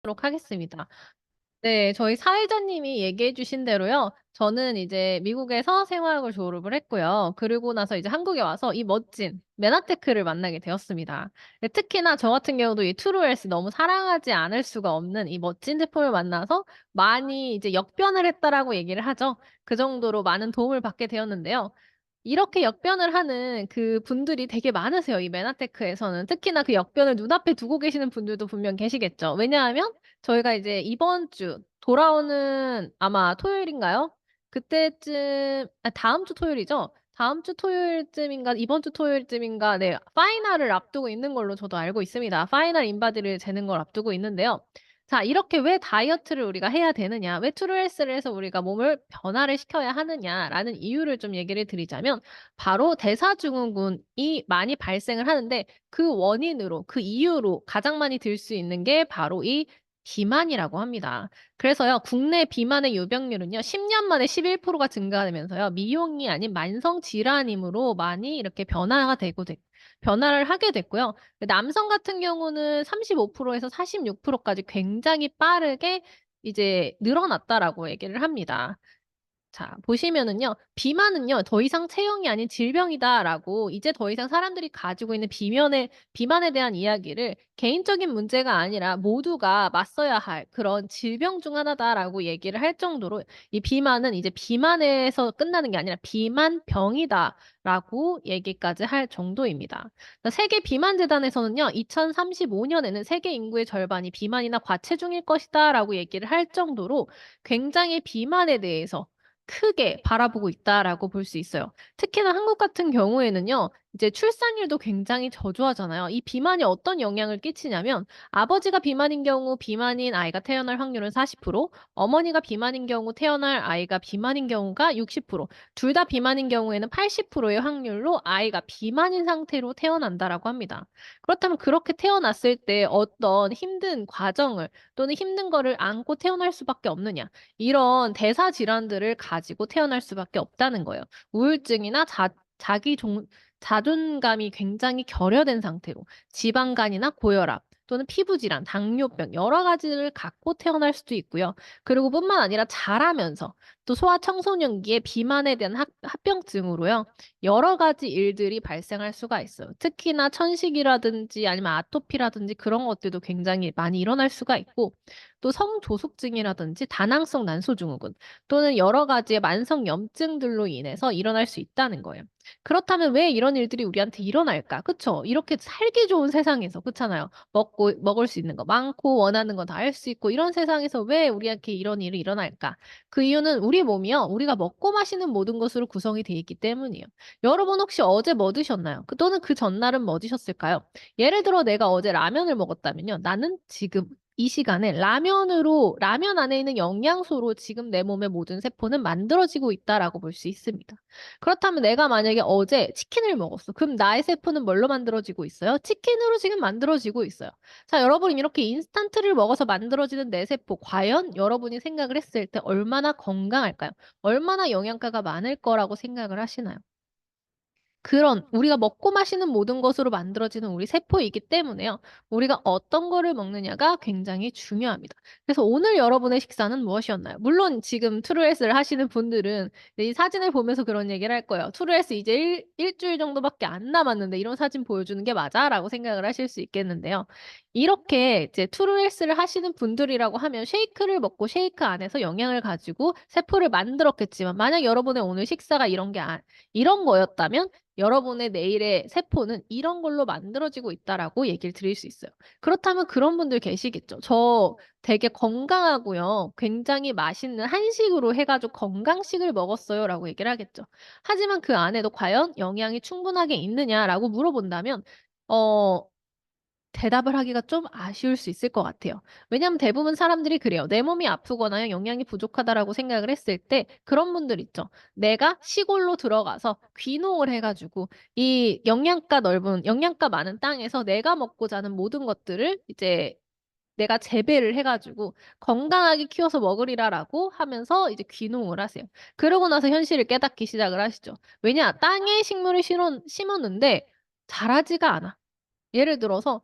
하도록 하겠습니다. 네. 저희 사회자님이 얘기해 주신 대로요. 저는 이제 미국에서 생화학을 졸업을 했고요. 그러고 나서 이제 한국에 와서 이 멋진 맨하테크를 만나게 되었습니다. 네, 특히나 저 같은 경우도 이 트루엘스 너무 사랑하지 않을 수가 없는 이 멋진 제품을 만나서 많이 이제 역변을 했다라고 얘기를 하죠. 그 정도로 많은 도움을 받게 되었는데요. 이렇게 역변을 하는 그 분들이 되게 많으세요, 이 맨하테크에서는. 특히나 그 역변을 눈앞에 두고 계시는 분들도 분명 계시겠죠. 왜냐하면 저희가 이제 이번 주 돌아오는 아마 토요일인가요? 그때쯤 다음 주 토요일이죠. 다음 주 토요일쯤인가 이번 주 토요일쯤인가 네 파이널을 앞두고 있는 걸로 저도 알고 있습니다. 파이널 인바디를 재는 걸 앞두고 있는데요. 자 이렇게 왜 다이어트를 우리가 해야 되느냐 왜 트루 헬스를 해서 우리가 몸을 변화를 시켜야 하느냐라는 이유를 좀 얘기를 드리자면 바로 대사증후군이 많이 발생을 하는데 그 원인으로 그 이유로 가장 많이 들 수 있는 게 바로 이 비만이라고 합니다. 그래서요 국내 비만의 유병률은요 10년 만에 11%가 증가하면서요 미용이 아닌 만성 질환임으로 많이 이렇게 변화를 하게 됐고요. 남성 같은 경우는 35% 에서 46% 까지 굉장히 빠르게 이제 늘어났다라고 얘기를 합니다. 자 보시면은요. "비만은요 더 이상 체형이 아닌 질병이다."라고 이제 더 이상 사람들이 가지고 있는 비만에 대한 이야기를 개인적인 문제가 아니라 모두가 맞서야 할 그런 질병 중 하나다라고 얘기를 할 정도로 이 비만은 이제 비만에서 끝나는 게 아니라 "비만병이다."라고 얘기까지 할 정도입니다. 세계 비만 재단에서는요. 2035 년에는 "세계 인구의 절반이 비만이나 과체중일 것이다."라고 얘기를 할 정도로 굉장히 비만에 대해서 크게 바라보고 있다라고 볼 수 있어요. 특히나 한국 같은 경우에는요. 이제 출산율도 굉장히 저조하잖아요. 이 비만이 어떤 영향을 끼치냐면 아버지가 비만인 경우 비만인 아이가 태어날 확률은 40%, 어머니가 비만인 경우 태어날 아이가 비만인 경우가 60%, 둘 다 비만인 경우에는 80%의 확률로 아이가 비만인 상태로 태어난다라고 합니다. 그렇다면 그렇게 태어났을 때 어떤 힘든 과정을 또는 힘든 거를 안고 태어날 수밖에 없느냐. 이런 대사 질환들을 가지고 태어날 수밖에 없다는 거예요. 우울증이나 자기 자존감이 굉장히 결여된 상태로 지방간이나 고혈압 또는 피부 질환, 당뇨병 여러 가지를 갖고 태어날 수도 있고요. 그리고 뿐만 아니라 자라면서 또 소아청소년기에 비만에 대한 합병증으로요. 여러 가지 일들이 발생할 수가 있어요. 특히나 천식이라든지 아니면 아토피라든지 그런 것들도 굉장히 많이 일어날 수가 있고 또 성조숙증이라든지 다낭성 난소증후군 또는 여러 가지의 만성 염증들로 인해서 일어날 수 있다는 거예요. 그렇다면 왜 이런 일들이 우리한테 일어날까? 그쵸? 이렇게 살기 좋은 세상에서 그렇잖아요. 먹을 수 있는 거 많고 원하는 거 다 할 수 있고 이런 세상에서 왜 우리한테 이런 일이 일어날까? 그 이유는 우리 몸이요. 우리가 먹고 마시는 모든 것으로 구성이 되어 있기 때문이에요. 여러분 혹시 어제 뭐 드셨나요? 또는 그 전날은 뭐 드셨을까요? 예를 들어 내가 어제 라면을 먹었다면요. 나는 지금 이 시간에 라면 안에 있는 영양소로 지금 내 몸의 모든 세포는 만들어지고 있다라고 볼 수 있습니다. 그렇다면 내가 만약에 어제 치킨을 먹었어. 그럼 나의 세포는 뭘로 만들어지고 있어요? 치킨으로 지금 만들어지고 있어요. 자, 여러분 이렇게 인스턴트를 먹어서 만들어지는 내 세포 과연 여러분이 생각을 했을 때 얼마나 건강할까요? 얼마나 영양가가 많을 거라고 생각을 하시나요? 그런 우리가 먹고 마시는 모든 것으로 만들어지는 우리 세포이기 때문에요. 우리가 어떤 거를 먹느냐가 굉장히 중요합니다. 그래서 오늘 여러분의 식사는 무엇이었나요? 물론 지금 트루헬스를 하시는 분들은 이 사진을 보면서 그런 얘기를 할 거예요. "트루헬스 이제 일주일 정도밖에 안 남았는데 이런 사진 보여주는 게 맞아?"라고 생각을 하실 수 있겠는데요. 이렇게 이제 트루헬스를 하시는 분들이라고 하면 쉐이크를 먹고 쉐이크 안에서 영양을 가지고 세포를 만들었겠지만 만약 여러분의 오늘 식사가 이런 거였다면 여러분의 내일의 세포는 "이런 걸로 만들어지고 있다."라고 얘기를 드릴 수 있어요. 그렇다면 그런 분들 계시겠죠. "저 되게 건강하고요. 굉장히 맛있는 한식으로 해 가지고 건강식을 먹었어요."라고 얘기를 하겠죠. 하지만 그 안에도 "과연 영양이 충분하게 있느냐?"라고 물어본다면 어 대답을 하기가 좀 아쉬울 수 있을 것 같아요. 왜냐하면 대부분 사람들이 그래요. 내 몸이 아프거나 영양이 부족하다라고 생각을 했을 때 그런 분들 있죠. 내가 시골로 들어가서 귀농을 해 가지고 이 영양가 많은 땅에서 내가 먹고자 하는 모든 것들을 이제 내가 재배를 해 가지고 "건강하게 키워서 먹으리라."라고 하면서 이제 귀농을 하세요. 그러고 나서 현실을 깨닫기 시작을 하시죠. 왜냐? 땅에 식물을 심었는데 자라지가 않아. 예를 들어서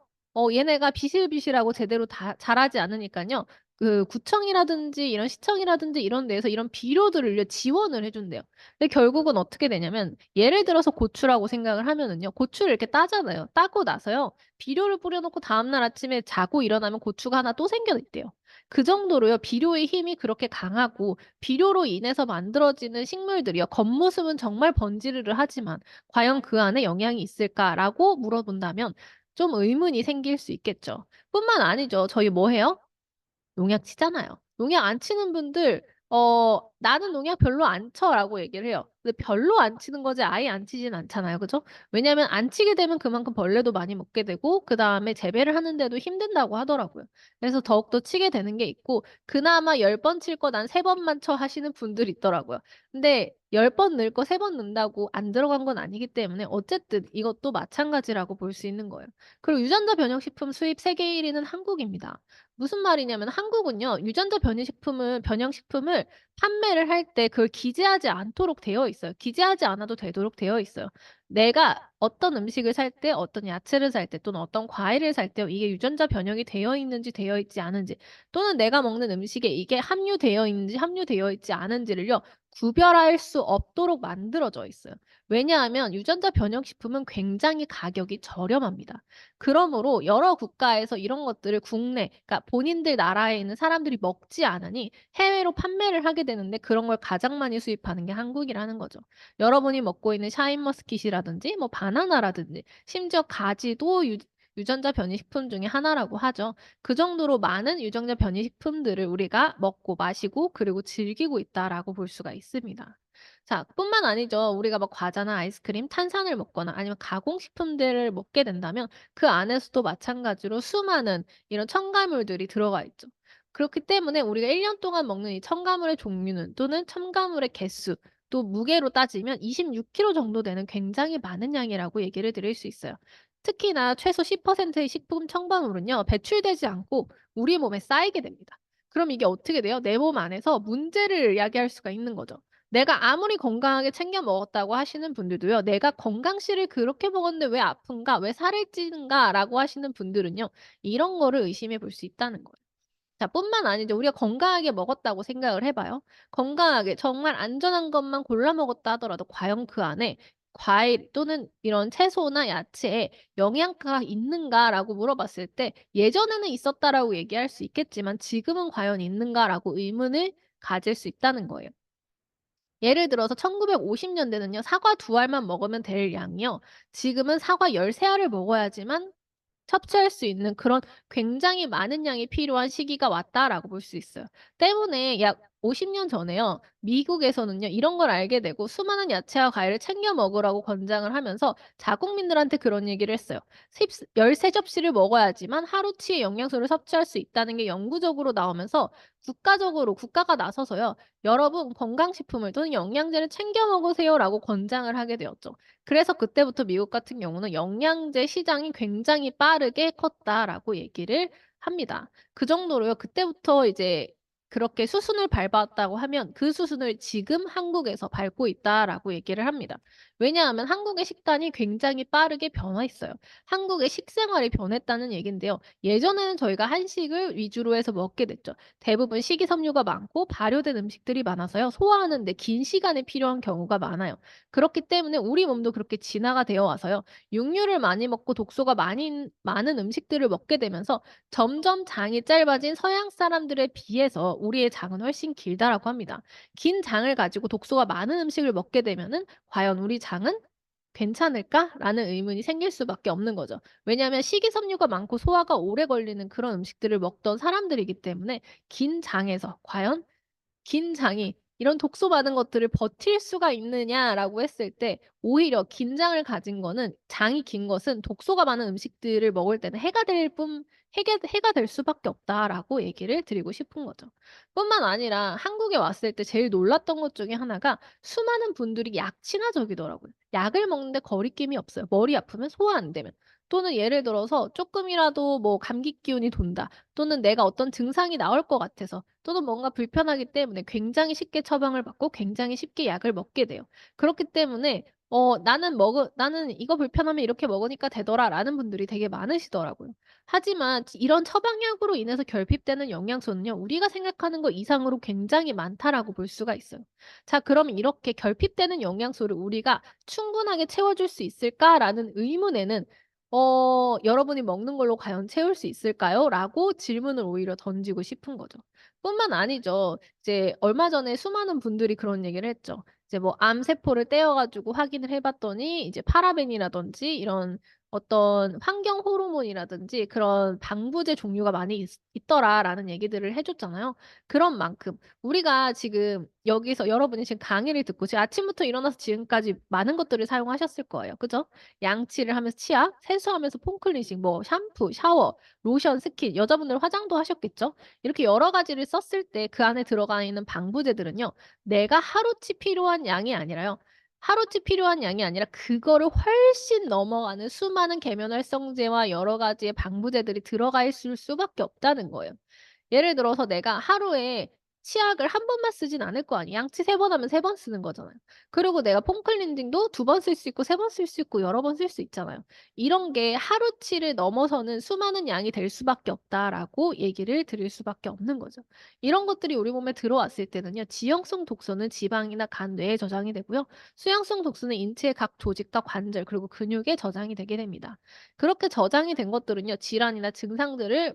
얘네가 비실비실하고 제대로 다 자라지 않으니깐요. 그 구청이라든지 이런 시청이라든지 이런 데에서 이런 비료들을요 지원을 해 준대요. 근데 결국은 어떻게 되냐면 예를 들어서 고추라고 생각을 하면은요. 고추를 이렇게 따잖아요. 따고 나서요. 비료를 뿌려 놓고 다음날 아침에 자고 일어나면 고추가 하나 또 생겨 있대요. 그 정도로요. 비료의 힘이 그렇게 강하고 비료로 인해서 만들어지는 식물들이요. 겉모습은 정말 번지르르 하지만 '과연 그 안에 영양이 있을까?'라고 물어본다면 좀 의문이 생길 수 있겠죠. 뿐만 아니죠. 저희 뭐 해요? 농약 치잖아요. 농약 안 치는 분들 "나는 농약 별로 안 쳐."라고 얘기를 해요. 근데 별로 안 치는 거지 아예 안 치진 않잖아요. 그죠? 왜냐하면 안 치게 되면 그만큼 벌레도 많이 먹게 되고 그다음에 재배를 하는데도 힘든다고 하더라고요. 그래서 더욱더 치게 되는 게 있고 그나마 10번 칠 거 난 3 번만 쳐 하시는 분들이 있더라고요. 근데 10번 넣을 거 3번 넣는다고 안 들어간 건 아니기 때문에 어쨌든 이것도 마찬가지라고 볼 수 있는 거예요. 그리고 유전자 변형 식품 수입 세계 1 위는 한국입니다. 무슨 말이냐면 한국은요. 유전자 변형식품을 판매를 할 때 그걸 기재하지 않도록 되어 있어요. 기재하지 않아도 되도록 되어 있어요. 내가 어떤 음식을 살 때 어떤 야채를 살 때 또는 어떤 과일을 살 때 이게 유전자 변형이 되어 있는지 되어 있지 않은지 또는 내가 먹는 음식에 이게 함유되어 있는지 함유되어 있지 않은지를요. 구별할 수 없도록 만들어져 있어요. 왜냐하면 유전자 변형식품은 굉장히 가격이 저렴합니다. 그러므로 여러 국가에서 이런 것들을 국내 그러니까 본인들 나라에 있는 사람들이 먹지 않으니 해외로 판매를 하게 되는데 그런 걸 가장 많이 수입하는 게 한국이라는 거죠. 여러분이 먹고 있는 샤인머스킷이라든지 뭐 바나나라든지 심지어 가지도 유전자 변이 식품 중에 하나라고 하죠. 그 정도로 많은 유전자 변이 식품들을 우리가 먹고 마시고 그리고 즐기고 있다라고 볼 수가 있습니다. 자 뿐만 아니죠. 우리가 막 과자나 아이스크림, 탄산을 먹거나 아니면 가공식품들을 먹게 된다면 그 안에서도 마찬가지로 수많은 이런 첨가물들이 들어가 있죠. 그렇기 때문에 우리가 1년 동안 먹는 이 첨가물의 종류는 또는 첨가물의 개수 또 무게로 따지면 26 킬로 정도 되는 굉장히 많은 양이라고 얘기를 드릴 수 있어요. 특히나 최소 10%의 식품 첨가물은요. 배출되지 않고 우리 몸에 쌓이게 됩니다. 그럼 이게 어떻게 돼요? 내 몸 안에서 문제를 야기할 수가 있는 거죠. 내가 아무리 건강하게 챙겨 먹었다고 하시는 분들도요. '내가 건강식을 그렇게 먹었는데 왜 아픈가? 왜 살이 찌는가?'라고 하시는 분들은요. 이런 거를 의심해 볼 수 있다는 거예요. 자 뿐만 아니죠. 우리가 건강하게 먹었다고 생각을 해 봐요. 건강하게 정말 안전한 것만 골라 먹었다 하더라도 과연 그 안에 과일 또는 이런 채소나 야채에 영양가가 있는가라고 물어봤을 때 예전에는 있었다라고 얘기할 수 있겠지만 지금은 과연 있는가라고 의문을 가질 수 있다는 거예요. 예를 들어서 1950 년대는요. 사과 2 알만 먹으면 될 양이요. 지금은 사과 13 알을 먹어야지만 섭취할 수 있는 그런 굉장히 많은 양이 필요한 시기가 왔다라고 볼 수 있어요. 때문에 약 50년 전에요. 미국에서는요. 이런 걸 알게 되고 수많은 야채와 과일을 챙겨 먹으라고 권장을 하면서 자국민들한테 그런 얘기를 했어요. 13 접시를 먹어야지만 하루치의 영양소를 섭취할 수 있다는 게 영구적으로 나오면서 국가가 나서서요. "여러분 건강식품을 또는 영양제를 챙겨 먹으세요."라고 권장을 하게 되었죠. 그래서 그때부터 미국 같은 경우는 "영양제 시장이 굉장히 빠르게 컸다."라고 얘기를 합니다. 그 정도로요. 그때부터 이제 그렇게 수순을 밟았다고 하면 그 수순을 지금 한국에서 밟고 있다라고 얘기를 합니다. 왜냐하면 한국의 식단이 굉장히 빠르게 변화했어요. 한국의 식생활이 변했다는 얘긴데요. 예전에는 저희가 한식을 위주로 해서 먹게 됐죠. 대부분 식이섬유가 많고 발효된 음식들이 많아서요. 소화하는 데 긴 시간이 필요한 경우가 많아요. 그렇기 때문에 우리 몸도 그렇게 진화가 되어 와서요. 육류를 많이 먹고 독소가 많은 음식들을 먹게 되면서 점점 장이 짧아진 서양 사람들에 비해서 우리의 장은 훨씬 길다라고 합니다. 긴 장을 가지고 독소가 많은 음식을 먹게 되면은 '과연 우리 장은 괜찮을까?'라는 의문이 생길 수밖에 없는 거죠. 왜냐하면 식이섬유가 많고 소화가 오래 걸리는 그런 음식들을 먹던 사람들이기 때문에 긴 장에서 과연 긴 장이 이런 독소 많은 것들을 버틸 수가 있느냐라고 했을 때 오히려 긴장을 가진 거는 장이 긴 것은 독소가 많은 음식들을 먹을 때는 해가 될 수밖에 없다라고 얘기를 드리고 싶은 거죠. 뿐만 아니라 한국에 왔을 때 제일 놀랐던 것 중에 하나가 수많은 분들이 약 친화적이더라고요. 약을 먹는데 거리낌이 없어요. 머리 아프면 소화 안 되면. 또는 예를 들어서 쪼끔이라도 뭐 감기 기운이 돈다. 또는 내가 어떤 증상이 나올 것 같아서 또는 뭔가 불편하기 때문에 굉장히 쉽게 처방을 받고 굉장히 쉽게 약을 먹게 돼요. 그렇기 때문에 나는 이거 불편하면 이렇게 먹으니까 되더라."라는 분들이 되게 많으시더라고요. 하지만 이런 처방약으로 인해서 결핍되는 영양소는요, 우리가 생각하는 것 이상으로 굉장히 많다라고 볼 수가 있어요. 자, 그러면 이렇게 결핍되는 영양소를 우리가 '충분하게 채워줄 수 있을까?'라는 의문에는 "여러분이 먹는 걸로 과연 채울 수 있을까요?" 라고 질문을 오히려 던지고 싶은 거죠. 뿐만 아니죠. 이제 얼마 전에 수많은 분들이 그런 얘기를 했죠. 이제 뭐 암세포를 떼어 가지고 확인을 해 봤더니 이제 파라벤이라든지 이런 어떤 환경 호르몬이라든지 그런 방부제 종류가 많이 있더라라는 얘기들을 해 줬잖아요. 그런 만큼 우리가 지금 여기서 여러분이 지금 강의를 듣고 지금 아침부터 일어나서 지금까지 많은 것들을 사용하셨을 거예요. 그죠? 양치를 하면서 치약, 세수하면서 폼클렌징, 뭐 샴푸, 샤워, 로션, 스킨, 여자분들은 화장도 하셨겠죠? 이렇게 여러 가지를 썼을 때 그 안에 들어가 있는 방부제들은요, 내가 하루치 필요한 양이 아니라요. 하루치 필요한 양이 아니라 그거를 훨씬 넘어가는 수많은 계면활성제와 여러 가지의 방부제들이 들어가 있을 수밖에 없다는 거예요. 예를 들어서 내가 하루에 치약을 한 번만 쓰진 않을 거 아니에요. 양치 3번 하면 3번 쓰는 거잖아요. 그리고 내가 폼 클렌징도 2번 쓸 수 있고 3번 쓸 수 있고 여러 번 쓸 수 있잖아요. 이런 게 하루치를 넘어서는 수많은 양이 될 수밖에 없다라고 얘기를 드릴 수밖에 없는 거죠. 이런 것들이 우리 몸에 들어왔을 때는요. 지용성 독소는 지방이나 간, 뇌에 저장이 되고요. 수용성 독소는 인체의 각 조직과 관절 그리고 근육에 저장이 되게 됩니다. 그렇게 저장이 된 것들은요. 질환이나 증상들을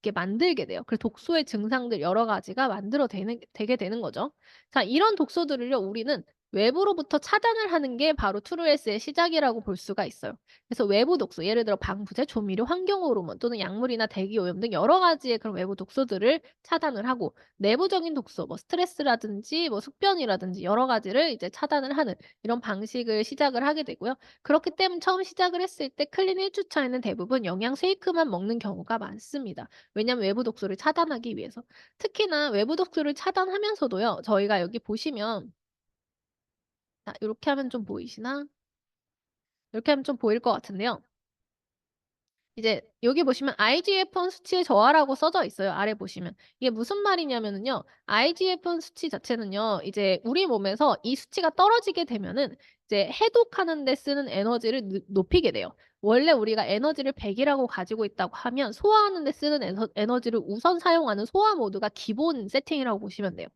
이렇게 만들게 돼요. 그래서 독소의 증상들 여러 가지가 만들어 되게 되는 거죠. 자, 이런 독소들을요, 우리는 외부로부터 차단을 하는 게 바로 트루에스의 시작이라고 볼 수가 있어요. 그래서 외부 독소, 예를 들어 방부제, 조미료, 환경 호르몬 또는 약물이나 대기 오염 등 여러 가지의 그런 외부 독소들을 차단을 하고, 내부적인 독소, 뭐 스트레스라든지 뭐 숙변이라든지 여러 가지를 이제 차단을 하는 이런 방식을 시작을 하게 되고요. 그렇기 때문에 처음 시작을 했을 때 클린 1 주차에는 대부분 영양 쉐이크만 먹는 경우가 많습니다. 왜냐하면 외부 독소를 차단하기 위해서. 특히나 외부 독소를 차단하면서도요. 저희가 여기 보시면, 자, 요렇게 하면 좀 보이시나? 이렇게 하면 좀 보일 것 같은데요. 이제 여기 보시면 IGF-1 수치의 저하라고 써져 있어요, 아래 보시면. 이게 무슨 말이냐면은요. IGF-1 수치 자체는요. 이제 우리 몸에서 이 수치가 떨어지게 되면은 이제 해독하는 데 쓰는 에너지를 높이게 돼요. 원래 우리가 에너지를 100 이라고 가지고 있다고 하면 소화하는 데 쓰는 에너지를 우선 사용하는 소화 모드가 기본 세팅이라고 보시면 돼요.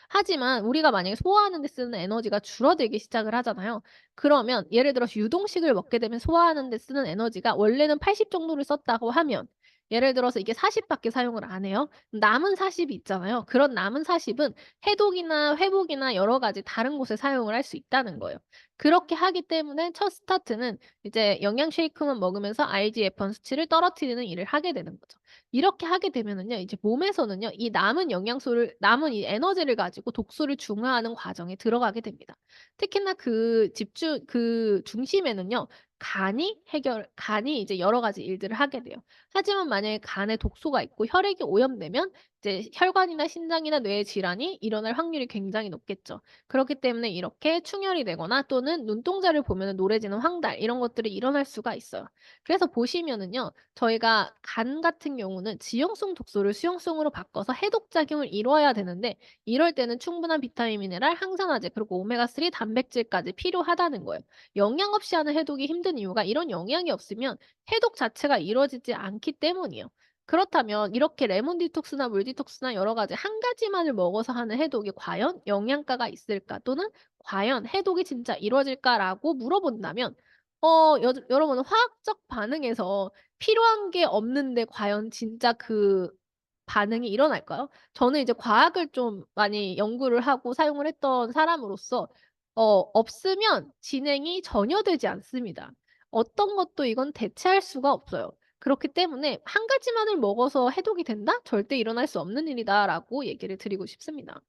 하지만 우리가 만약에 소화하는 데 쓰는 에너지가 줄어들기 시작을 하잖아요. 그러면 예를 들어서 유동식을 먹게 되면 소화하는 데 쓰는 에너지가 원래는 80 정도를 썼다고 하면, 예를 들어서 이게 40 밖에 사용을 안 해요. 남은 40이 있잖아요. 그런 남은 40은 해독이나 회복이나 여러 가지 다른 곳에 사용을 할 수 있다는 거예요. 그렇게 하기 때문에 첫 스타트는 이제 영양 쉐이크만 먹으면서 IGF-1 수치를 떨어뜨리는 일을 하게 되는 거죠. 이렇게 하게 되면은요. 이제 몸에서는요. 이 남은 이 에너지를 가지고 독소를 중화하는 과정에 들어가게 됩니다. 특히나 그 중심에는요. 간이 이제 여러 가지 일들을 하게 돼요. 하지만 만약에 간에 독소가 있고 혈액이 오염되면 이제 혈관이나 신장이나 뇌의 질환이 일어날 확률이 굉장히 높겠죠. 그렇기 때문에 이렇게 충혈이 되거나 또는 눈동자를 보면은 노래지는 황달 이런 것들이 일어날 수가 있어요. 그래서 보시면은요. 저희가 간 같은 경우는 지용성 독소를 수용성으로 바꿔서 해독 작용을 이뤄야 되는데, 이럴 때는 충분한 비타민, 미네랄, 항산화제 그리고 오메가3 단백질까지 필요하다는 거예요. 영양 없이 하는 해독이 힘든 이유가 이런 영양이 없으면 해독 자체가 이루어지지 않기 때문이에요. 그렇다면 이렇게 레몬 디톡스나 물 디톡스나 여러 가지 한 가지만을 먹어서 하는 해독이 과연 영양가가 있을까? 또는 과연 해독이 진짜 이루어질까라고 물어본다면, 여러분은 화학적 반응에서 필요한 게 없는데 과연 진짜 그 반응이 일어날까요? 저는 이제 과학을 좀 많이 연구를 하고 사용을 했던 사람으로서 없으면 진행이 전혀 되지 않습니다. 어떤 것도 이건 대체할 수가 없어요. 그렇기 때문에 "한 가지만을 먹어서 해독이 된다? 절대 일어날 수 없는 일이다."라고 얘기를 드리고 싶습니다.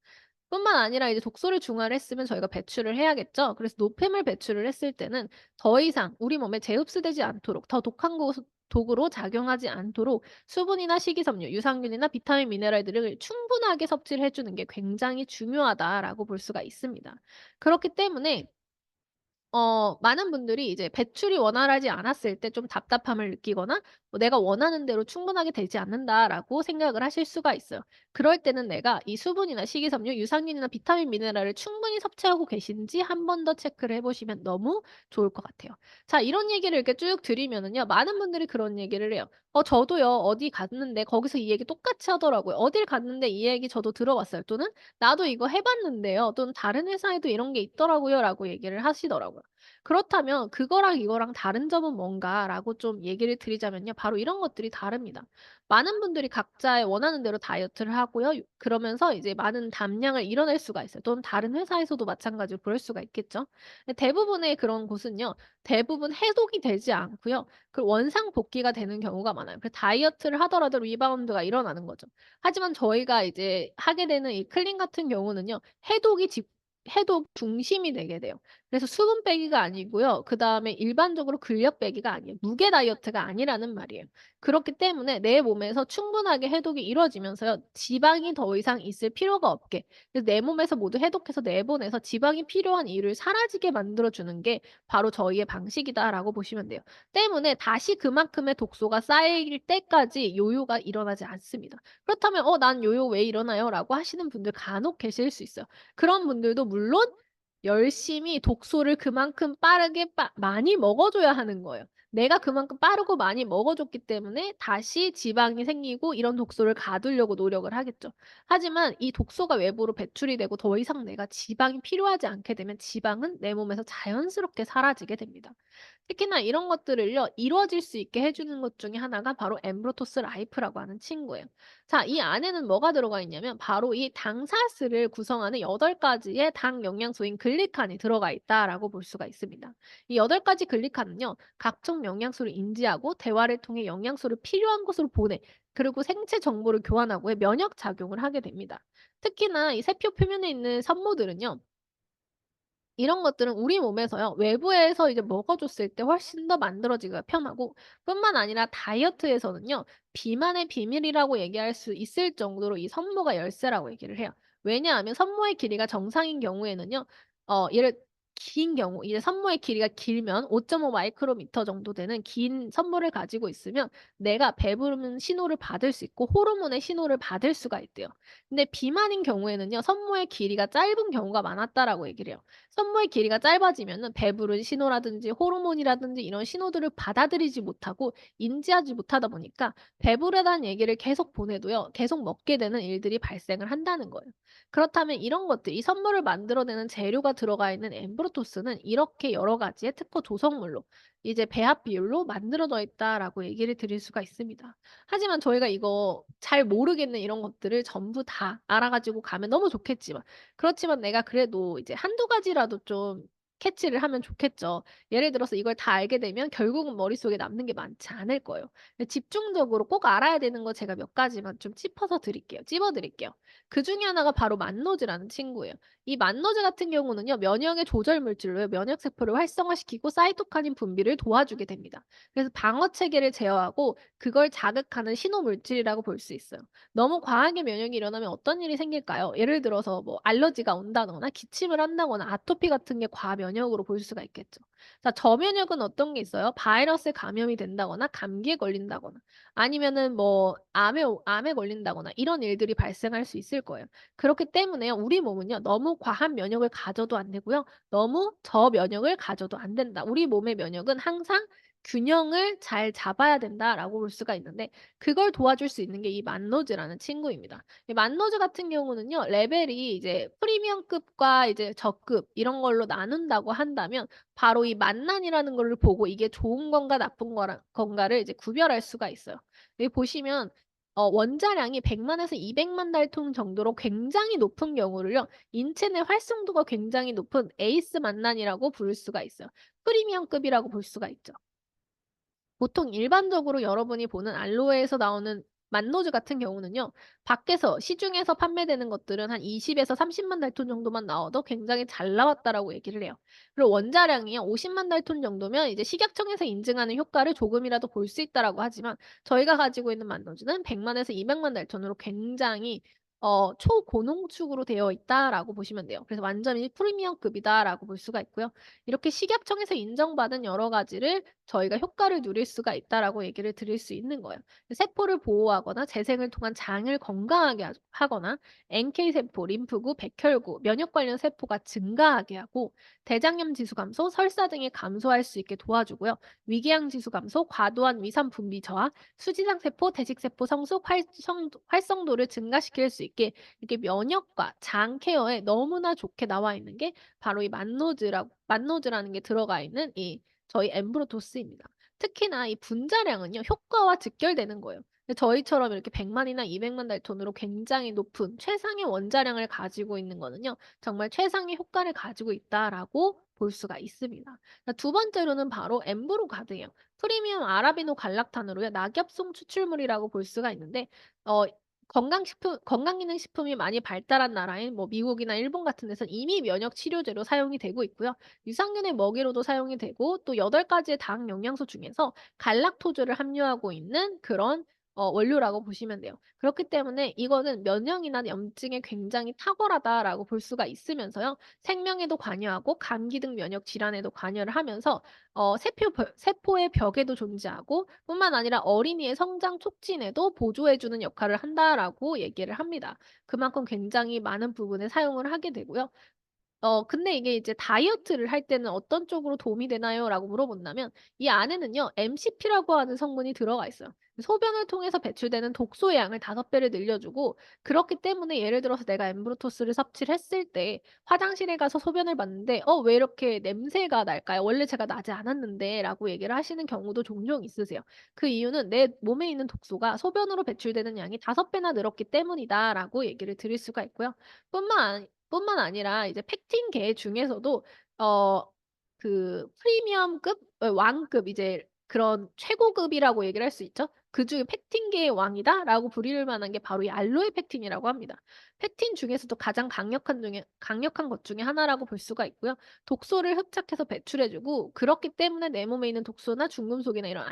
뿐만 아니라 이제 독소를 중화를 했으면 저희가 배출을 해야겠죠. 그래서 노폐물 배출을 했을 때는 더 이상 우리 몸에 재흡수되지 않도록, 더 독한 독으로 작용하지 않도록 수분이나 식이섬유, 유산균이나 비타민, 미네랄들을 충분하게 섭취를 해 주는 게 굉장히 중요하다라고 볼 수가 있습니다. 그렇기 때문에 많은 분들이 이제 배출이 원활하지 않았을 때 좀 답답함을 느끼거나 '내가 원하는 대로 충분하게 되지 않는다.'라고 생각을 하실 수가 있어요. 그럴 때는 내가 이 수분이나 식이섬유, 유산균이나 비타민, 미네랄을 충분히 섭취하고 계신지 한 번 더 체크를 해 보시면 너무 좋을 것 같아요. 자, 이런 얘기를 이렇게 쭉 드리면은요, 많은 분들이 그런 얘기를 해요. 저도요. 어디 갔는데 거기서 이 얘기 똑같이 하더라고요. 어딜 갔는데 이 얘기 저도 들어봤어요. 또는 "나도 이거 해 봤는데요." 또는 "다른 회사에도 이런 게 있더라고요."라고 얘기를 하시더라고요. 그렇다면 "그거랑 이거랑 다른 점은 뭔가?"라고 좀 얘기를 드리자면요. 바로 이런 것들이 다릅니다. 많은 분들이 각자의 원하는 대로 다이어트를 하고요. 그러면서 이제 많은 담량을 이뤄낼 수가 있어요. 또는 다른 회사에서도 마찬가지로 그럴 수가 있겠죠. 근데 대부분의 그런 곳은요. 대부분 해독이 되지 않고요. 그 원상복귀가 되는 경우가 많아요. 그 다이어트를 하더라도 리바운드가 일어나는 거죠. 하지만 저희가 이제 하게 되는 이 클린 같은 경우는요. 해독 중심이 되게 돼요. 그래서 수분 빼기가 아니고요. 그다음에 일반적으로 근력 빼기가 아니에요. 무게 다이어트가 아니라는 말이에요. 그렇기 때문에 내 몸에서 충분하게 해독이 이루어지면서요. 지방이 더 이상 있을 필요가 없게, 그래서 내 몸에서 모두 해독해서 내보내서 지방이 필요한 이유를 사라지게 만들어 주는 게 바로 저희의 방식이다라고 보시면 돼요. 때문에 다시 그만큼의 독소가 쌓일 때까지 요요가 일어나지 않습니다. 그렇다면 난 요요 왜 일어나요?"라고 하시는 분들 간혹 계실 수 있어요. 그런 분들도 물론 열심히 독소를 그만큼 빠르게 많이 먹어 줘야 하는 거예요. 내가 그만큼 빠르고 많이 먹어 줬기 때문에 다시 지방이 생기고 이런 독소를 가두려고 노력을 하겠죠. 하지만 이 독소가 외부로 배출이 되고 더 이상 내가 지방이 필요하지 않게 되면 지방은 내 몸에서 자연스럽게 사라지게 됩니다. 특히나 이런 것들을요, 이루어질 수 있게 해 주는 것 중에 하나가 바로 엠브로토스 라이프라고 하는 친구예요. 자, 이 안에는 뭐가 들어가 있냐면 바로 이 당사스를 구성하는 8 가지의 당 영양소인 글리칸이 들어가 있다라고 볼 수가 있습니다. 이 8 가지 글리칸은요, 각종 영양소를 인지하고 대화를 통해 영양소를 필요한 곳으로 보내, 그리고 생체 정보를 교환하고 해 면역 작용을 하게 됩니다. 특히나 이 세포 표면에 있는 산모들은요, 이런 것들은 우리 몸에서요. 외부에서 이제 먹어 줬을 때 훨씬 더 만들어지기가 편하고, 뿐만 아니라 다이어트에서는요. 비만의 비밀이라고 얘기할 수 있을 정도로 이 산모가 열쇠라고 얘기를 해요. 왜냐하면 산모의 길이가 정상인 경우에는요. 예를 긴 경우 이제 산모의 길이가 길면 5.5 마이크로미터 정도 되는 긴 산모를 가지고 있으면 내가 배부르는 신호를 받을 수 있고 호르몬의 신호를 받을 수가 있대요. 근데 비만인 경우에는요. 산모의 길이가 짧은 경우가 많았다라고 얘기를 해요. 산모의 길이가 짧아지면은 배부른 신호라든지 호르몬이라든지 이런 신호들을 받아들이지 못하고 인지하지 못하다 보니까 배부르다는 얘기를 계속 보내도요. 계속 먹게 되는 일들이 발생을 한다는 거예요. 그렇다면 이런 것들, 이 선물을 만들어내는 재료가 들어가 있는 엠브로토스는 이렇게 여러 가지의 특허 조성물로 이제 배합 비율로 만들어져 있다라고 얘기를 드릴 수가 있습니다. 하지만 저희가 이거 잘 모르겠는 이런 것들을 전부 다 알아 가지고 가면 너무 좋겠지만, 그렇지만 내가 그래도 이제 한두 가지라도 좀 캐치를 하면 좋겠죠. 예를 들어서 이걸 다 알게 되면 결국은 머릿속에 남는 게 많지 않을 거예요. 근데 집중적으로 꼭 알아야 되는 거 제가 몇 가지만 좀 짚어서 드릴게요. 찝어 드릴게요. 그중에 하나가 바로 만노즈라는 친구예요. 이 만노즈 같은 경우는요. 면역의 조절 물질로요. 면역 세포를 활성화시키고 사이토카닌 분비를 도와주게 됩니다. 그래서 방어 체계를 제어하고 그걸 자극하는 신호 물질이라고 볼 수 있어요. 너무 과하게 면역이 일어나면 어떤 일이 생길까요? 예를 들어서 뭐 알러지가 온다거나 기침을 한다거나 아토피 같은 게 과면역으로 볼 수가 있겠죠. 자, 저면역은 어떤 게 있어요? 바이러스에 감염이 된다거나 감기에 걸린다거나 아니면은 뭐 암에 걸린다거나 이런 일들이 발생할 수 있을 거예요. 그렇기 때문에요. 우리 몸은요. 너무 과한 면역을 가져도 안 되고요. 너무 저면역을 가져도 안 된다. 우리 몸의 면역은 항상 균형을 잘 잡아야 된다라고 볼 수가 있는데, 그걸 도와줄 수 있는 게 이 만노즈라는 친구입니다. 이 만노즈 같은 경우는요. 레벨이 이제 프리미엄급과 이제 저급 이런 걸로 나눈다고 한다면 바로 이 만난이라는 거를 보고 이게 좋은 건가 나쁜 거라 건가를 이제 구별할 수가 있어요. 여기 보시면 원자량이 100 만에서 200만 달톤 정도로 굉장히 높은 경우를요. 인체 내 활성도가 굉장히 높은 에이스 만난이라고 부를 수가 있어요. 프리미엄급이라고 볼 수가 있죠. 보통 일반적으로 여러분이 보는 알로에에서 나오는 만노즈 같은 경우는요. 밖에서 시중에서 판매되는 것들은 한 20에서 30만 달톤 정도만 나와도 굉장히 잘 나왔다라고 얘기를 해요. 그리고 원자량이요. 50만 달톤 정도면 이제 식약청에서 인증하는 효과를 조금이라도 볼 수 있다라고 하지만 저희가 가지고 있는 만노즈는 100만에서 200만 달톤으로 굉장히 초고농축으로 되어 있다라고 보시면 돼요. 그래서 완전히 프리미엄급이다라고 볼 수가 있고요. 이렇게 식약청에서 인정받은 여러 가지를 저희가 효과를 누릴 수가 있다라고 얘기를 드릴 수 있는 거예요. 세포를 보호하거나 재생을 통한 장을 건강하게 하거나 NK 세포, 림프구, 백혈구, 면역 관련 세포가 증가하게 하고 대장염 지수 감소, 설사 등이 감소할 수 있게 도와주고요. 위궤양 지수 감소, 과도한 위산 분비 저하, 수지장 세포, 대식 세포 성숙, 활성도를 증가시킬 수 있게 이렇게 면역과 장 케어에 너무나 좋게 나와 있는 게 바로 이 만노즈라는 게 들어가 있는 이 저희 엠브로토스입니다. 특히나 이 분자량은요 효과와 직결되는 거예요. 근데 저희처럼 이렇게 100만이나 200만 달톤으로 굉장히 높은 최상의 원자량을 가지고 있는 거는요 정말 최상의 효과를 가지고 있다라고 볼 수가 있습니다. 두 번째로는 바로 엠브로가드예요. 프리미엄 아라비노 갈락탄으로요 낙엽송 추출물이라고 볼 수가 있는데 어 건강기능식품이 많이 발달한 나라인 뭐 미국이나 일본 같은 데서는 이미 면역 치료제로 사용이 되고 있고요. 유산균의 먹이로도 사용이 되고 또 8가지의 당 영양소 중에서 갈락토즈를 함유하고 있는 그런 원료라고 보시면 돼요. 그렇기 때문에 이거는 면역이나 염증에 굉장히 탁월하다라고 볼 수가 있으면서요. 생명에도 관여하고 감기 등 면역 질환에도 관여를 하면서 세포의 벽에도 존재하고 뿐만 아니라 어린이의 성장 촉진에도 보조해 주는 역할을 한다라고 얘기를 합니다. 그만큼 굉장히 많은 부분에 사용을 하게 되고요. 근데 이게 이제 "다이어트를 할 때는 어떤 쪽으로 도움이 되나요?"라고 물어본다면 이 안에는요 MCP라고 하는 성분이 들어가 있어요. 소변을 통해서 배출되는 독소의 양을 5배를 늘려주고 그렇기 때문에 예를 들어서 내가 엠브로토스를 섭취를 했을 때 화장실에 가서 소변을 봤는데 왜 이렇게 냄새가 날까요? 원래 제가 나지 않았는데."라고 얘기를 하시는 경우도 종종 있으세요. 그 이유는 "내 몸에 있는 독소가 소변으로 배출되는 양이 5배나 늘었기 때문이다."라고 얘기를 드릴 수가 있고요. 뿐만 아니라 이제 팩틴계 중에서도 어 프리미엄급 왕급 이제 그런 최고급이라고 얘기를 할 수 있죠. 그중에 "팩틴계의 왕이다."라고 불릴 만한 게 바로 이 알로에 팩틴이라고 합니다. 팩틴 중에서도 가장 강력한 것 중에 하나라고 볼 수가 있고요. 독소를 흡착해서 배출해 주고 그렇기 때문에 내 몸에 있는 독소나 중금속이나 이런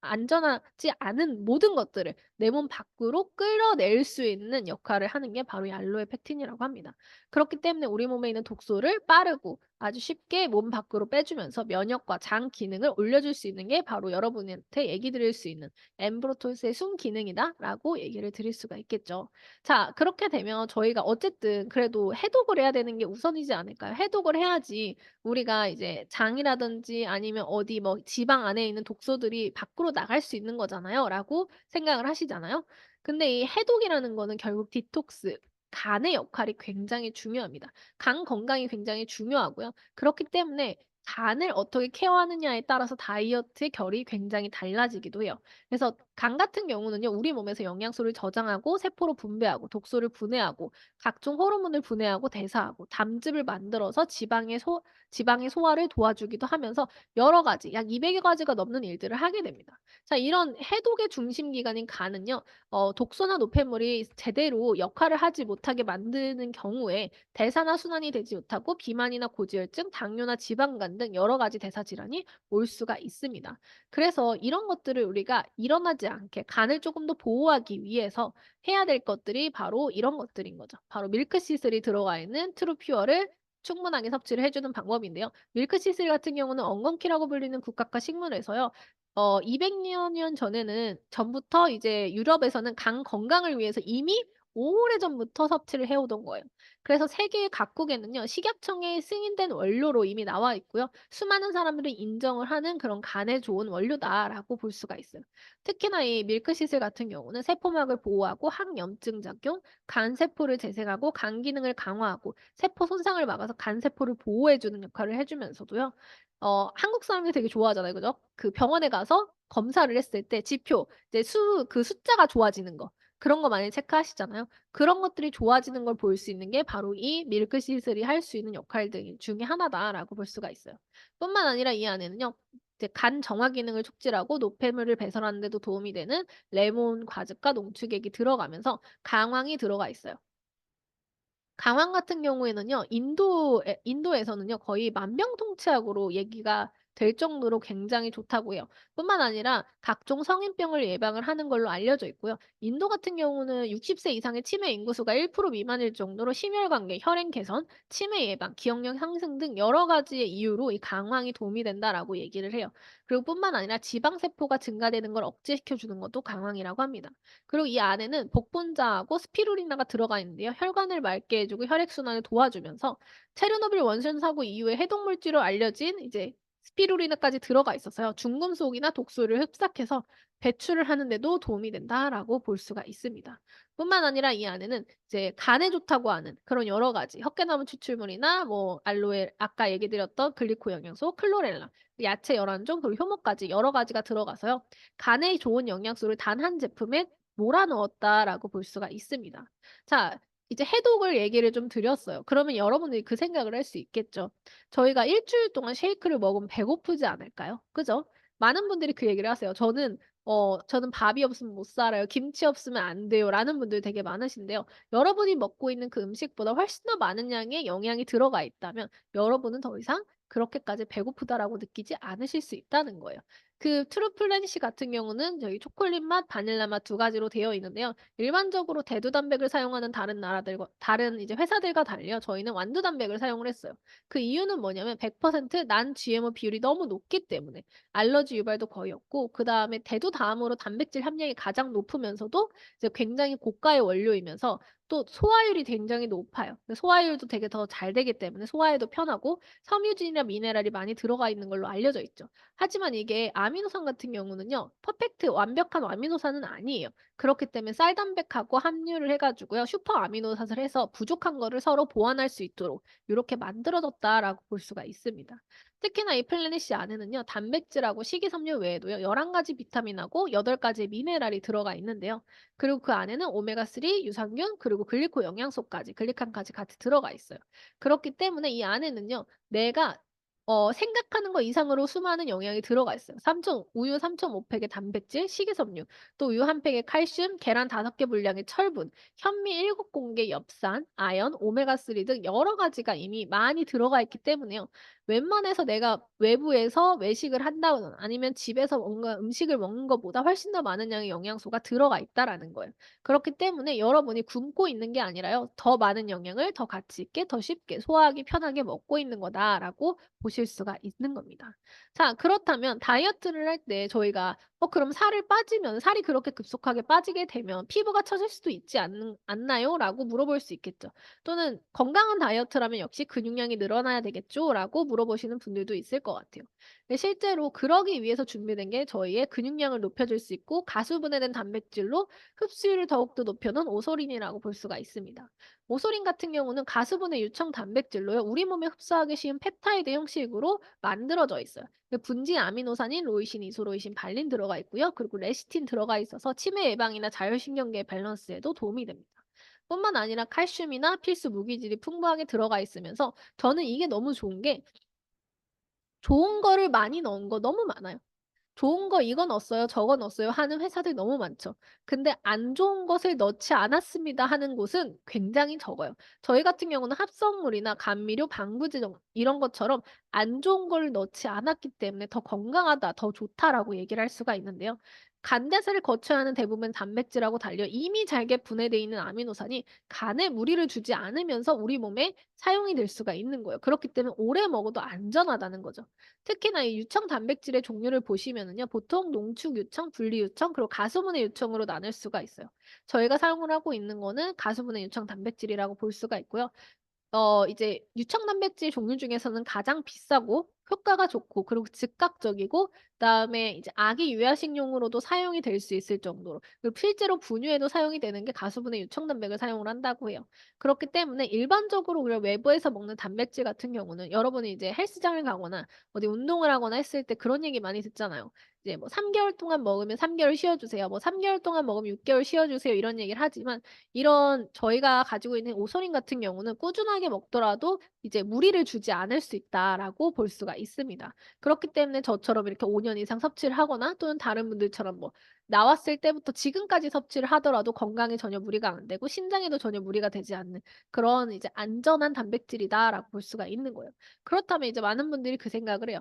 안전하지 않은 모든 것들을 내 몸 밖으로 끌어낼 수 있는 역할을 하는 게 바로 이 알로에 팩틴이라고 합니다. 그렇기 때문에 우리 몸에 있는 독소를 빠르고 아주 쉽게 몸 밖으로 빼주면서 면역과 장 기능을 올려줄 수 있는 게 바로 여러분한테 얘기 드릴 수 있는 엠브로톨스의 순기능이다라고 얘기를 드릴 수가 있겠죠. 자, 그렇게 되면 저희가 어쨌든 그래도 해독을 해야 되는 게 우선이지 않을까요? 해독을 해야지 우리가 이제 장이라든지 아니면 어디 뭐 지방 안에 있는 독소들이 밖으로 나갈 수 있는 거잖아요.'라고 생각을 하시잖아요. 근데 이 해독이라는 거는 결국 디톡스, 간의 역할이 굉장히 중요합니다. 간 건강이 굉장히 중요하고요. 그렇기 때문에 간을 어떻게 케어하느냐에 따라서 다이어트의 결이 굉장히 달라지기도 해요. 그래서 간 같은 경우는요. 우리 몸에서 영양소를 저장하고 세포로 분배하고 독소를 분해하고 각종 호르몬을 분해하고 대사하고 담즙을 만들어서 지방의 소화를 도와주기도 하면서 여러 가지 약 200여 가지가 넘는 일들을 하게 됩니다. 자, 이런 해독의 중심 기관인 간은요. 독소나 노폐물이 제대로 역할을 하지 못하게 만드는 경우에 대사나 순환이 되지 못하고 비만이나 고지혈증, 당뇨나 지방간 등 여러 가지 대사 질환이 올 수가 있습니다. 그래서 이런 것들을 우리가 일어나지 않게 간을 조금 더 보호하기 위해서 해야 될 것들이 바로 이런 것들인 거죠. 바로 밀크시슬이 들어가 있는 트루퓨어를 충분하게 섭취를 해 주는 방법인데요. 밀크시슬 같은 경우는 엉겅퀴라고 불리는 국화과 식물에서요. 200여 년 전부터 이제 유럽에서는 간 건강을 위해서 이미 오래전부터 섭취를 해 오던 거예요. 그래서 세계 각국에는요. 식약청에 승인된 원료로 이미 나와 있고요. 수많은 사람들이 인정을 하는 그런 간에 좋은 원료다라고 볼 수가 있어요. 특히나 이 밀크시슬 같은 경우는 세포막을 보호하고 항염증 작용, 간 세포를 재생하고 간 기능을 강화하고 세포 손상을 막아서 간 세포를 보호해 주는 역할을 해 주면서도요. 한국 사람들이 되게 좋아하잖아요. 그죠? 그 병원에 가서 검사를 했을 때 지표 이제 숫자가 좋아지는 거 그런 거 많이 체크하시잖아요. 그런 것들이 좋아지는 걸 볼 수 있는 게 바로 이 밀크 시슬이 할 수 있는 역할들 중에 하나다라고 볼 수가 있어요. 뿐만 아니라 이 안에는요. 이제 간 정화 기능을 촉진하고 노폐물을 배설하는 데도 도움이 되는 레몬 과즙과 농축액이 들어가면서 강황이 들어가 있어요. 강황 같은 경우에는요. 인도에서는요. 거의 만병통치약으로 얘기가 될 정도로 굉장히 좋다고 해요. 뿐만 아니라 각종 성인병을 예방을 하는 걸로 알려져 있고요. 인도 같은 경우는 60세 이상의 치매 인구수가 1% 미만일 정도로 심혈관계, 혈행 개선, 치매 예방, 기억력 상승 등 여러 가지의 이유로 이 강황이 도움이 된다라고 얘기를 해요. 그리고 뿐만 아니라 지방 세포가 증가되는 걸 억제시켜 주는 것도 강황이라고 합니다. 그리고 이 안에는 복분자하고 스피루리나가 들어가 있는데요. 혈관을 맑게 해주고 혈액순환을 도와주면서 체르노빌 원전 사고 이후에 해독 물질로 알려진 이제 스피루리나까지 들어가 있어서요. 중금속이나 독소를 흡삭해서 배출을 하는 데도 도움이 된다라고 볼 수가 있습니다. 뿐만 아니라 이 안에는 이제 간에 좋다고 하는 그런 여러 가지 헛개나무 추출물이나 뭐 알로에 아까 얘기 드렸던 글리코 영양소, 클로렐라, 야채 열환종 그리고 효모까지 여러 가지가 들어가서요. 간에 좋은 영양소를 단 한 제품에 몰아 넣었다라고 볼 수가 있습니다. 자, 이제 해독을 얘기를 좀 드렸어요. 그러면 여러분들이 그 생각을 할 수 있겠죠. 저희가 일 주일 동안 쉐이크를 먹으면 배고프지 않을까요? 그죠? 많은 분들이 그 얘기를 하세요. "저는 밥이 없으면 못 살아요. 김치 없으면 안 돼요."라는 분들이 되게 많으신데요. 여러분이 먹고 있는 그 음식보다 훨씬 더 많은 양의 영양이 들어가 있다면 여러분은 더 이상 그렇게까지 배고프다라고 느끼지 않으실 수 있다는 거예요. 그 트루플래닛 같은 경우는 저희 초콜릿 맛, 바닐라 맛 두 가지로 되어 있는데요. 일반적으로 대두 단백을 사용하는 다른 나라들과 다른 이제 회사들과 달려 저희는 완두 단백을 사용을 했어요. 그 이유는 뭐냐면 100% 난 GMO 비율이 너무 높기 때문에 알러지 유발도 거의 없고 그다음에 대두 다음으로 단백질 함량이 가장 높으면서도 이제 굉장히 고가의 원료이면서 또 소화율이 굉장히 높아요. 소화율도 되게 더 잘 되기 때문에 소화에도 편하고 섬유질이나 미네랄이 많이 들어가 있는 걸로 알려져 있죠. 하지만 이게 아미노산 같은 경우는요. 퍼펙트 완벽한 아미노산은 아니에요. 그렇기 때문에 쌀 단백하고 함유를 해 가지고요. 슈퍼 아미노산을 해서 부족한 거를 서로 보완할 수 있도록 요렇게 만들어졌다라고 볼 수가 있습니다. 특히나 이 플래닛이 안에는요. 단백질하고 식이섬유 외에도요. 11 가지 비타민하고 8 가지의 미네랄이 들어가 있는데요. 그리고 그 안에는 오메가3, 유산균, 그리고 글리코 영양소까지, 글리칸까지 같이 들어가 있어요. 그렇기 때문에 이 안에는요. 내가 생각하는 것 이상으로 수많은 영양이 들어가 있어요. 우유 3.5 팩의 단백질, 식이섬유, 또 우유 1 팩의 칼슘, 계란 5개 분량의 철분, 현미 7 공기의 엽산, 아연, 오메가3 등 여러 가지가 이미 많이 들어가 있기 때문에요. 웬만해서 내가 외부에서 외식을 한다거나 아니면 집에서 뭔가 음식을 먹는 것보다 훨씬 더 많은 양의 영양소가 들어가 있다라는 거예요. 그렇기 때문에 여러분이 굶고 있는 게 아니라요. 더 많은 영양을 더 가치 있게 더 쉽게 소화하기 편하게 먹고 있는 거다라고 보실 수가 있는 겁니다. 자, 그렇다면 다이어트를 할 때 저희가 그럼 살이 그렇게 급속하게 빠지게 되면 피부가 처질 수도 있지 않나요?"라고 물어볼 수 있겠죠. 또는 "건강한 다이어트라면 역시 근육량이 늘어나야 되겠죠?"라고 물어보시는 분들도 있을 것 같아요. 근데 실제로 그러기 위해서 준비된 게 저희의 근육량을 높여줄 수 있고 가수분해된 단백질로 흡수율을 더욱더 높여놓은 오소린이라고 볼 수가 있습니다. 오소린 같은 경우는 가수분해 유청 단백질로요. 우리 몸에 흡수하기 쉬운 펩타이드 형식으로 만들어져 있어요. 분진 아미노산인 로이신, 이소로이신, 발린 들어가 있고요. 그리고 레시틴 들어가 있어서 치매 예방이나 자율신경계 밸런스에도 도움이 됩니다. 뿐만 아니라 칼슘이나 필수 무기질이 풍부하게 들어가 있으면서 저는 이게 너무 좋은 게 좋은 거를 많이 넣은 거 너무 많아요. 좋은 거 이거 넣었어요, 저거 넣었어요 하는 회사들이 너무 많죠. 근데 "안 좋은 것을 넣지 않았습니다." 하는 곳은 굉장히 적어요. 저희 같은 경우는 합성물이나 감미료, 방부제 이런 것처럼 안 좋은 걸 넣지 않았기 때문에 "더 건강하다. 더 좋다."라고 얘기를 할 수가 있는데요. 간대사를 거쳐야 하는 대부분 단백질하고 달려 이미 잘게 분해되어 있는 아미노산이 간에 무리를 주지 않으면서 우리 몸에 사용이 될 수가 있는 거예요. 그렇기 때문에 오래 먹어도 안전하다는 거죠. 특히나 이 유청 단백질의 종류를 보시면은요. 보통 농축 유청, 분리 유청, 그리고 가수분해 유청으로 나눌 수가 있어요. 저희가 사용을 하고 있는 거는 가수분해 유청 단백질이라고 볼 수가 있고요. 이제 유청 단백질 종류 중에서는 가장 비싸고 효과가 좋고 그리고 즉각적이고 그다음에 이제 아기 유아식용으로도 사용이 될 수 있을 정도로 그리고 실제로 분유에도 사용이 되는 게 가수분해 유청 단백을 사용을 한다고 해요. 그렇기 때문에 일반적으로 우리가 외부에서 먹는 단백질 같은 경우는 여러분이 이제 헬스장을 가거나 어디 운동을 하거나 했을 때 그런 얘기 많이 듣잖아요. 이제 뭐 "3 개월 동안 먹으면 3 개월 쉬어 주세요." 뭐 "3 개월 동안 먹으면 6 개월 쉬어 주세요." 이런 얘기를 하지만 이런 저희가 가지고 있는 오소린 같은 경우는 꾸준하게 먹더라도 이제 무리를 주지 않을 수 있다라고 볼 수가 있습니다. 그렇기 때문에 저처럼 이렇게 5년 이상 섭취를 하거나 또는 다른 분들처럼 뭐 나왔을 때부터 지금까지 섭취를 하더라도 건강에 전혀 무리가 안 되고 신장에도 전혀 무리가 되지 않는 그런 이제 '안전한 단백질이다.'라고 볼 수가 있는 거예요. 그렇다면 이제 많은 분들이 그 생각을 해요.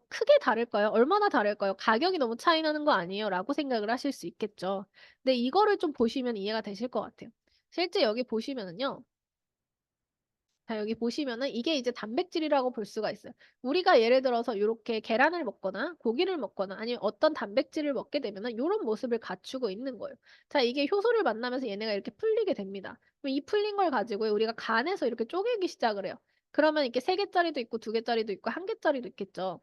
크게 다를까요? 얼마나 다를까요? 가격이 너무 차이 나는 거 아니에요?'라고 생각을 하실 수 있겠죠. 근데 이거를 좀 보시면 이해가 되실 것 같아요. 실제 여기 보시면은요. 자 여기 보시면은 이게 이제 단백질이라고 볼 수가 있어요. 우리가 예를 들어서 요렇게 계란을 먹거나 고기를 먹거나 아니면 어떤 단백질을 먹게 되면은 요런 모습을 갖추고 있는 거예요. 자 이게 효소를 만나면서 얘네가 이렇게 풀리게 됩니다. 그럼 이 풀린 걸 가지고요 우리가 간에서 이렇게 쪼개기 시작을 해요. 그러면 이렇게 3 개짜리도 있고 2 개짜리도 있고 1 개짜리도 있겠죠.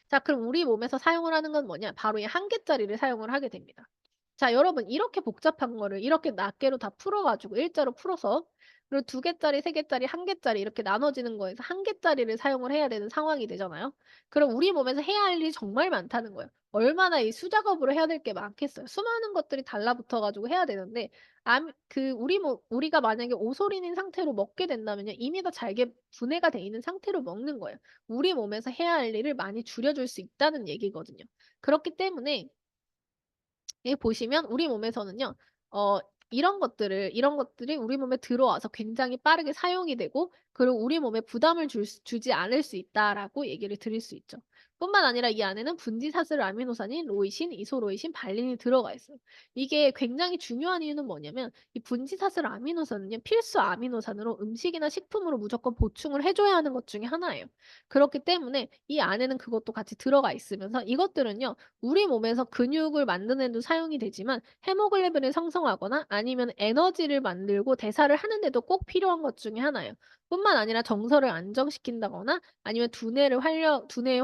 자 그럼 우리 몸에서 사용을 하는 건 뭐냐? 바로 이 1 개짜리를 사용을 하게 됩니다. 자 여러분 이렇게 복잡한 거를 이렇게 낱개로 다 풀어 가지고 일자로 풀어서 그리고 2 개짜리, 3 개짜리, 1 개짜리 이렇게 나눠지는 거에서 1 개짜리를 사용을 해야 되는 상황이 되잖아요. 그럼 우리 몸에서 해야 할 일이 정말 많다는 거예요. 얼마나 이 수작업으로 해야 될 게 많겠어요. 수많은 것들이 달라붙어 가지고 해야 되는데 우리가 만약에 오솔인인 상태로 먹게 된다면요. 이미 다 잘게 분해가 돼 있는 상태로 먹는 거예요. 우리 몸에서 해야 할 일을 많이 줄여 줄 수 있다는 얘기거든요. 그렇기 때문에 여기 보시면 우리 몸에서는요. 어 이런 것들이 우리 몸에 들어와서 굉장히 빠르게 사용이 되고 그리고 우리 몸에 부담을 주지 않을 수 있다라고 얘기를 드릴 수 있죠. 뿐만 아니라 이 안에는 분지사슬 아미노산인 로이신, 이소로이신, 발린이 들어가 있어요. 이게 굉장히 중요한 이유는 뭐냐면 이 분지사슬 아미노산은요. 필수 아미노산으로 음식이나 식품으로 무조건 보충을 해 줘야 하는 것 중에 하나예요. 그렇기 때문에 이 안에는 그것도 같이 들어가 있으면서 이것들은요. 우리 몸에서 근육을 만드는 데도 사용이 되지만 헤모글로빈을 생성하거나 아니면 에너지를 만들고 대사를 하는 데도 꼭 필요한 것 중에 하나예요. 뿐만 아니라 정서를 안정시킨다거나 아니면 두뇌의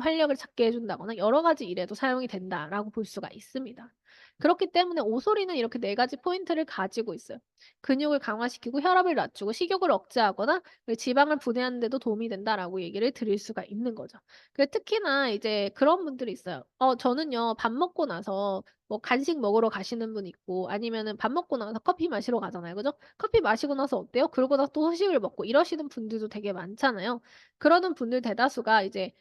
활력을 찾게 해 준다거나 여러 가지 일에도 사용이 된다라고 볼 수가 있습니다. 그렇기 때문에 오소리는 이렇게 4 가지 포인트를 가지고 있어요. 근육을 강화시키고 혈압을 낮추고 식욕을 억제하거나 지방을 분해하는 데도 도움이 된다라고 얘기를 드릴 수가 있는 거죠. 특히나 이제 그런 분들이 있어요. 저는요 밥 먹고 나서 뭐 간식 먹으러 가시는 분 있고 아니면은 밥 먹고 나서 커피 마시러 가잖아요. 그죠? 커피 마시고 나서 어때요? 그러고 나서 또 후식을 먹고 이러시는 분들도 되게 많잖아요. 그러는 분들 대다수가 이제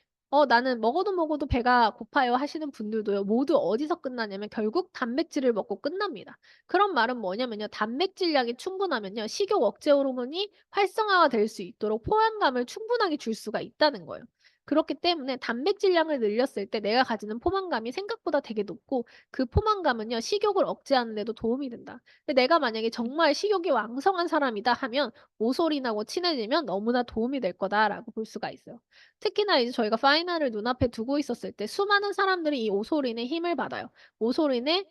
나는 먹어도 먹어도 배가 고파요." 하시는 분들도요 모두 어디서 끝나냐면 결국 단백질을 먹고 끝납니다. 그런 말은 뭐냐면요. 단백질량이 충분하면요. 식욕 억제 호르몬이 활성화가 될 수 있도록 포만감을 충분하게 줄 수가 있다는 거예요. 그렇기 때문에 단백질량을 늘렸을 때 내가 가지는 포만감이 생각보다 되게 높고 그 포만감은요. 식욕을 억제하는 데도 도움이 된다. 근데 내가 만약에 정말 식욕이 왕성한 사람이다 하면 오솔인하고 친해지면 너무나 도움이 될 거다라고 볼 수가 있어요. 특히나 이제 저희가 파이널을 눈앞에 두고 있었을 때 수많은 사람들이 이 오솔인의 힘을 받아요. 오솔인의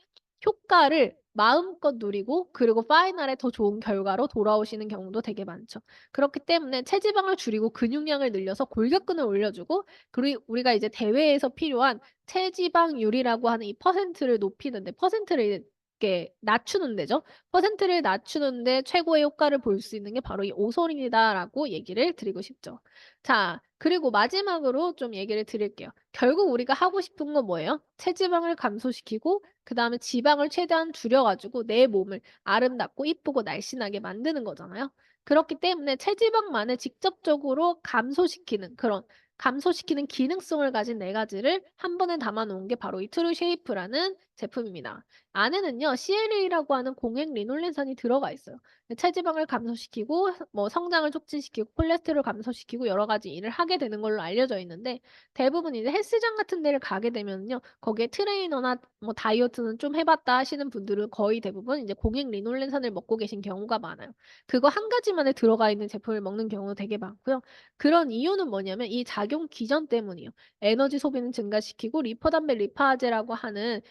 효과를 마음껏 누리고 그리고 파이널에 더 좋은 결과로 돌아오시는 경우도 되게 많죠. 그렇기 때문에 체지방을 줄이고 근육량을 늘려서 골격근을 올려주고 그리고 우리가 이제 대회에서 필요한 체지방률이라고 하는 이 퍼센트를 높이는 데 퍼센트를 이렇게 낮추는 데죠. 퍼센트를 낮추는 데 최고의 효과를 볼 수 있는 게 바로 이 오솔인이다라고 얘기를 드리고 싶죠. 자 그리고 마지막으로 좀 얘기를 드릴게요. 결국 우리가 하고 싶은 건 뭐예요? 체지방을 감소시키고 그다음에 지방을 최대한 줄여 가지고 내 몸을 아름답고 이쁘고 날씬하게 만드는 거잖아요. 그렇기 때문에 체지방만을 직접적으로 감소시키는 기능성을 가진 4 가지를 한 번에 담아 놓은 게 바로 이 트루 쉐이프라는 제품입니다. 안에는요 CLA라고 하는 공행 리놀렌산이 들어가 있어요. 체지방을 감소시키고 뭐 성장을 촉진시키고 콜레스테롤 감소시키고 여러 가지 일을 하게 되는 걸로 알려져 있는데 대부분 이제 헬스장 같은 데를 가게 되면요. 거기에 트레이너나 뭐 다이어트는 좀 해 봤다 하시는 분들은 거의 대부분 이제 공행 리놀렌산을 먹고 계신 경우가 많아요. 그거 한 가지만에 들어가 있는 제품을 먹는 경우도 되게 많고요. 그런 이유는 뭐냐면 이 작용 기전 때문이에요. 에너지 소비는 증가시키고 리포담배 리파제라고 하는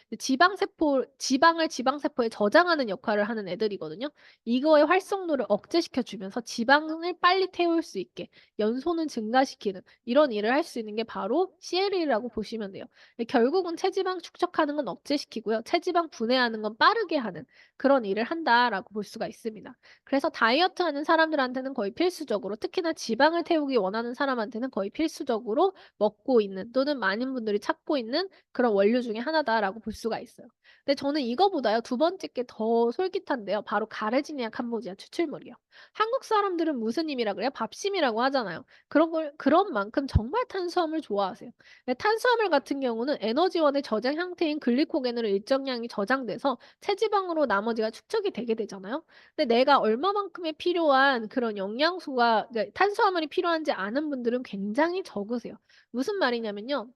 지방을 지방세포에 저장하는 역할을 하는 애들이거든요. 이거의 활성도를 억제시켜 주면서 지방을 빨리 태울 수 있게 연소는 증가시키는 이런 일을 할 수 있는 게 바로 CLA라고 보시면 돼요. 결국은 체지방 축적하는 건 억제시키고요. 체지방 분해하는 건 빠르게 하는 그런 일을 한다라고 볼 수가 있습니다. 그래서 다이어트하는 사람들한테는 거의 필수적으로 특히나 지방을 태우기 원하는 사람한테는 거의 필수적으로 먹고 있는 또는 많은 분들이 찾고 있는 그런 원료 중에 하나다라고 볼 수가 있어요. 근데 저는 이거보다요 두 번째 게 더 솔깃한데요. 바로 가르지니아 캄보지아 추출물이요. 한국 사람들은 무슨 힘이라 그래요? 밥심이라고 하잖아요. 그런 만큼 정말 탄수화물 좋아하세요. 근데 탄수화물 같은 경우는 에너지원의 저장 형태인 글리코겐으로 일정량이 저장돼서 체지방으로 나머지가 축적이 되게 되잖아요. 근데 내가 얼마만큼의 필요한 그런 영양소가, 그러니까 탄수화물이 필요한지 아는 분들은 굉장히 적으세요. 무슨 말이냐면요.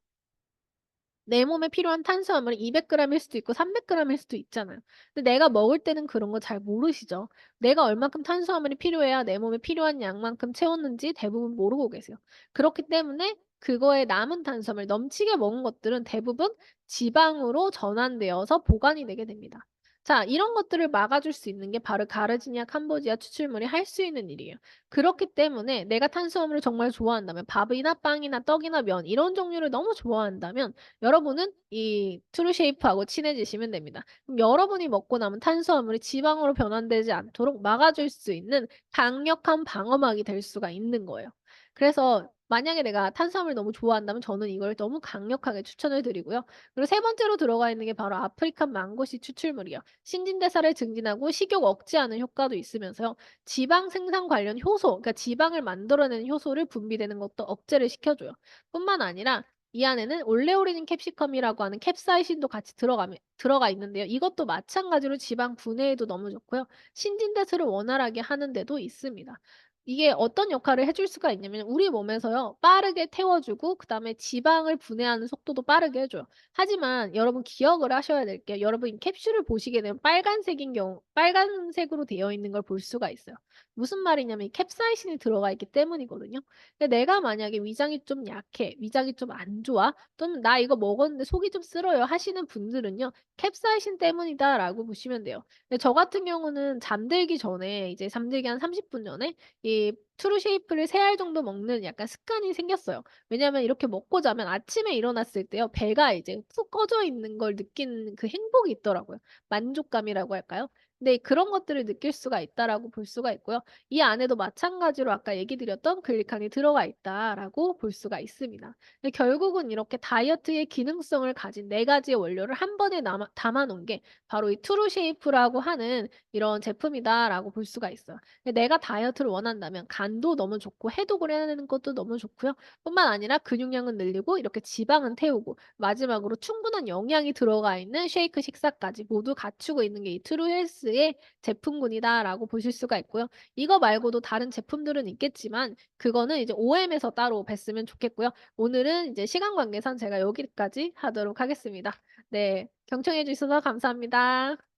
내 몸에 필요한 탄수화물이 200 그램일 수도 있고 300 그램일 수도 있잖아요. 근데 내가 먹을 때는 그런 거 잘 모르시죠. 내가 얼만큼 탄수화물이 필요해야 내 몸에 필요한 양만큼 채웠는지 대부분 모르고 계세요. 그렇기 때문에 그거에 남은 탄수화물 넘치게 먹은 것들은 대부분 지방으로 전환되어서 보관이 되게 됩니다. 자, 이런 것들을 막아줄 수 있는 게 바로 가르지니아 캄보지아 추출물이 할 수 있는 일이에요. 그렇기 때문에 내가 탄수화물을 정말 좋아한다면 밥이나 빵이나 떡이나 면 이런 종류를 너무 좋아한다면 여러분은 이 트루쉐이프하고 친해지시면 됩니다. 그럼 여러분이 먹고 남은 탄수화물이 지방으로 변환되지 않도록 막아줄 수 있는 강력한 방어막이 될 수가 있는 거예요. 그래서 만약에 내가 탄수화물을 너무 좋아한다면 저는 이걸 너무 강력하게 추천을 드리고요. 그리고 세 번째로 들어가 있는 게 바로 아프리칸 망고씨 추출물이요. 신진대사를 증진하고 식욕 억제하는 효과도 있으면서요. 지방 생산 관련 효소, 그러니까 지방을 만들어내는 효소를 분비되는 것도 억제를 시켜줘요. 뿐만 아니라 이 안에는 올레오리닌 캡시컴이라고 하는 캡사이신도 같이 들어가 있는데요. 이것도 마찬가지로 지방 분해에도 너무 좋고요. 신진대사를 원활하게 하는 데도 있습니다. 이게 어떤 역할을 해줄 수가 있냐면 우리 몸에서요. 빠르게 태워주고 그다음에 지방을 분해하는 속도도 빠르게 해줘요. 하지만 여러분 기억을 하셔야 될 게 여러분 이 캡슐을 보시게 되면 빨간색인 경우 빨간색으로 되어 있는 걸 볼 수가 있어요. 무슨 말이냐면 이 캡사이신이 들어가 있기 때문이거든요. 근데 내가 만약에 위장이 좀 약해, 위장이 좀 안 좋아, 또는 나 이거 먹었는데 속이 좀 쓰려요 하시는 분들은요. 캡사이신 때문이다라고 보시면 돼요. 근데 저 같은 경우는 잠들기 전에 이제 잠들기 한 30분 전에 이 트루 쉐이프를 3 알 정도 먹는 약간 습관이 생겼어요. 왜냐하면 이렇게 먹고 자면 아침에 일어났을 때요. 배가 이제 푹 꺼져 있는 걸 느끼는 그 행복이 있더라고요. 만족감이라고 할까요? 근데 그런 것들을 느낄 수가 있다라고 볼 수가 있고요. 이 안에도 마찬가지로 아까 얘기 드렸던 글리칸이 들어가 있다라고 볼 수가 있습니다. 근데 결국은 이렇게 다이어트의 기능성을 가진 4 가지의 원료를 한 번에 담아 놓은 게 바로 이 트루 쉐이프라고 하는 이런 제품이다라고 볼 수가 있어요. 근데 내가 다이어트를 원한다면 간도 너무 좋고 해독을 해내는 것도 너무 좋고요. 뿐만 아니라 근육량은 늘리고 이렇게 지방은 태우고 마지막으로 충분한 영양이 들어가 있는 쉐이크 식사까지 모두 갖추고 있는 게 이 트루 헬스의 제품군이다라고 보실 수가 있고요. 이거 말고도 다른 제품들은 있겠지만 그거는 이제 OM에서 따로 뵀으면 좋겠고요. 오늘은 이제 시간 관계상 제가 여기까지 하도록 하겠습니다. 네. 경청해 주셔서 감사합니다.